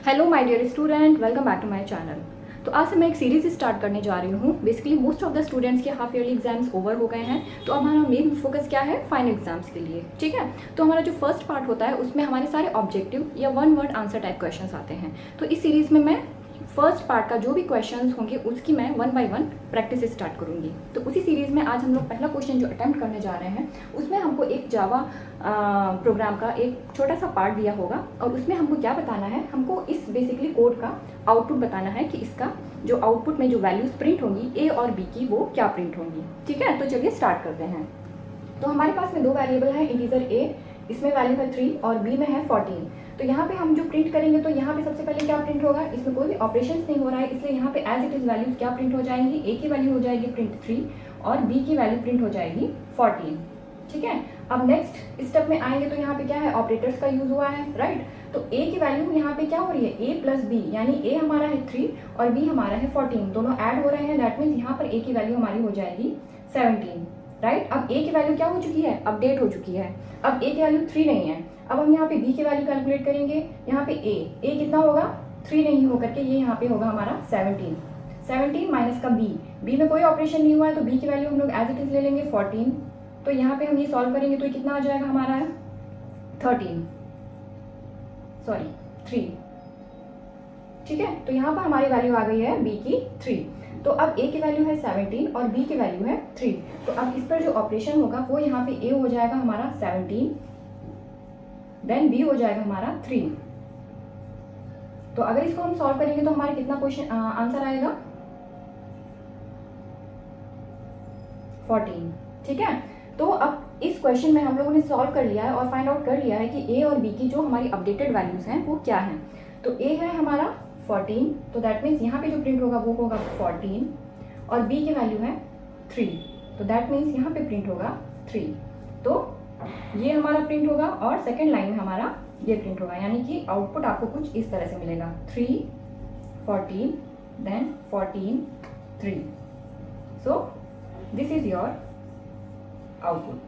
Hello my dear student, welcome back to my channel. तो आज से मैं एक सीरीज़ स्टार्ट करने जा रही हूँ। Basically most of the students के हाफ ईयरली एग्जाम्स ओवर हो गए हैं, तो अब हमारा मेन फोकस क्या है, फाइनल एग्जाम्स के लिए। ठीक है, तो हमारा जो फर्स्ट पार्ट होता है उसमें हमारे सारे ऑब्जेक्टिव या one word answer type questions आते हैं। तो इस सीरीज़ में मैं फर्स्ट पार्ट का जो भी क्वेश्चंस होंगे उसकी मैं one by one practice start करूंगी। तो उसी सीरीज़ में आज हम लोग पहला क्वेश्चन जो अटेम्प्ट करने जा रहे हैं उसमें हमको एक जावा प्रोग्राम का एक छोटा सा पार्ट दिया होगा और उसमें हमको क्या बताना है, हमको इस बेसिकली कोड का आउटपुट बताना है कि इसका जो आउटपुट में जो वैल्यूज प्रिंट होंगी ए और बी की वो क्या प्रिंट होंगी। ठीक है, तो चलिए स्टार्ट करते हैं। तो हमारे पास में दो वेरिएबल है, इंटीजर ए, इसमें वैल्यू है 3 और बी में है 14। तो यहाँ पे हम जो प्रिंट करेंगे तो यहाँ पे सबसे पहले क्या प्रिंट होगा, इसमें कोई भी ऑपरेशन नहीं हो रहा है, इसलिए यहाँ पे एज इट इज वैल्यूज क्या प्रिंट हो जाएंगी, ए की वैल्यू हो जाएगी प्रिंट 3 और बी की वैल्यू प्रिंट हो जाएगी 14। ठीक है, अब नेक्स्ट स्टेप में आएंगे तो यहाँ पे क्या है, ऑपरेटर्स का यूज हुआ है, राइट। तो ए की वैल्यू यहाँ पे क्या हो रही है, ए प्लस बी, यानी ए हमारा है 3 और बी हमारा है 14, दोनों ऐड हो रहे हैं। दैट मीन्स यहाँ पर ए की वैल्यू हमारी हो जाएगी 17, राइट। अब ए की वैल्यू क्या हो चुकी है, अपडेट हो चुकी है। अब ए की वैल्यू 3 नहीं है। अब हम यहाँ पे बी की वैल्यू कैलकुलेट करेंगे। यहाँ पे ए कितना होगा, 3 नहीं होकर के ये यहाँ पे होगा हमारा 17 माइनस का बी में कोई ऑपरेशन नहीं हुआ है, तो बी की वैल्यू हम लोग एज इट इज ले लेंगे 14। तो यहाँ पे हम ये सॉल्व करेंगे तो कितना आ जाएगा हमारा 3। ठीक है, तो यहाँ पर हमारी वैल्यू आ गई है बी की 3। तो अब ए की वैल्यू है 17 और बी की वैल्यू है 3। तो अब इस पर जो ऑपरेशन होगा वो यहाँ पे ए हो जाएगा हमारा 17, देन बी हो जाएगा हमारा 3। तो अगर इसको हम सॉल्व करेंगे तो हमारा कितना क्वेश्चन आंसर आएगा 14। ठीक है, तो अब इस क्वेश्चन में हम लोगों ने सॉल्व कर लिया है और फाइंड आउट कर लिया है कि ए और बी की जो हमारी अपडेटेड वैल्यूज हैं वो क्या हैं। तो ए है हमारा 14, तो दैट मीन्स यहाँ पे जो प्रिंट होगा वो होगा 14 और बी की वैल्यू है 3, तो दैट मीन्स यहाँ पे प्रिंट होगा 3। तो ये हमारा प्रिंट होगा और सेकेंड लाइन में हमारा ये प्रिंट होगा, यानी कि आउटपुट आपको कुछ इस तरह से मिलेगा 3 14 then 14 3। So this is your output.